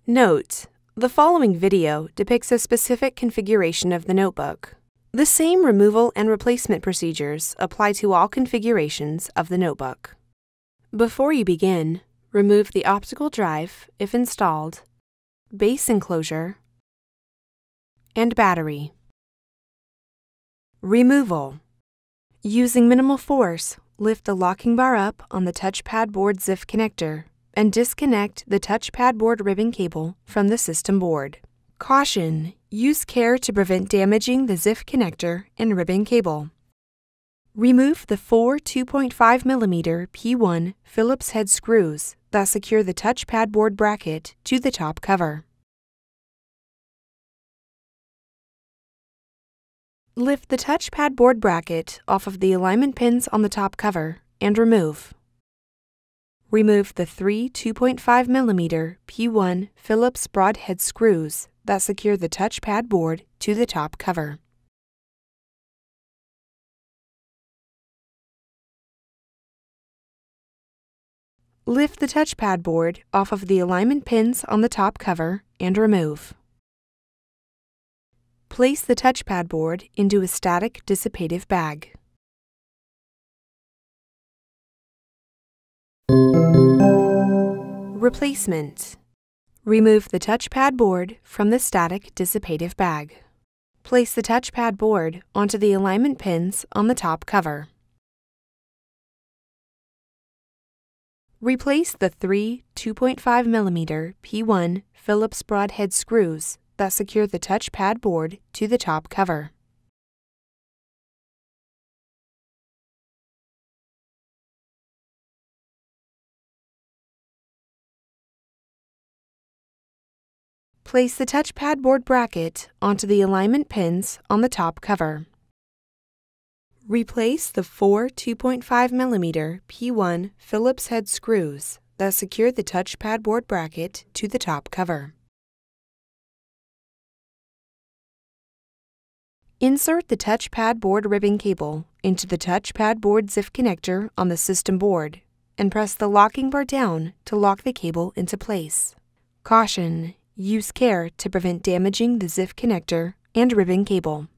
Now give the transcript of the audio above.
Note: the following video depicts a specific configuration of the notebook. The same removal and replacement procedures apply to all configurations of the notebook. Before you begin, remove the optical drive, if installed, base enclosure, and battery. Removal. Using minimal force, lift the locking bar up on the touchpad board ZIF connector and disconnect the touchpad board ribbon cable from the system board. Caution: use care to prevent damaging the ZIF connector and ribbon cable. Remove the four 2.5mm P1 Phillips-head screws that secure the touchpad board bracket to the top cover. Lift the touchpad board bracket off of the alignment pins on the top cover and remove. Remove the three 2.5mm P1 Phillips broadhead screws that secure the touchpad board to the top cover. Lift the touchpad board off of the alignment pins on the top cover and remove. Place the touchpad board into a static dissipative bag. Replacement. Remove the touchpad board from the static dissipative bag. Place the touchpad board onto the alignment pins on the top cover. Replace the three 2.5mm P1 Phillips broadhead screws that secure the touchpad board to the top cover. Place the touchpad board bracket onto the alignment pins on the top cover. Replace the four 2.5mm P1 Phillips-head screws that secure the touchpad board bracket to the top cover. Insert the touchpad board ribbon cable into the touchpad board ZIF connector on the system board and press the locking bar down to lock the cable into place. Caution: use care to prevent damaging the ZIF connector and ribbon cable.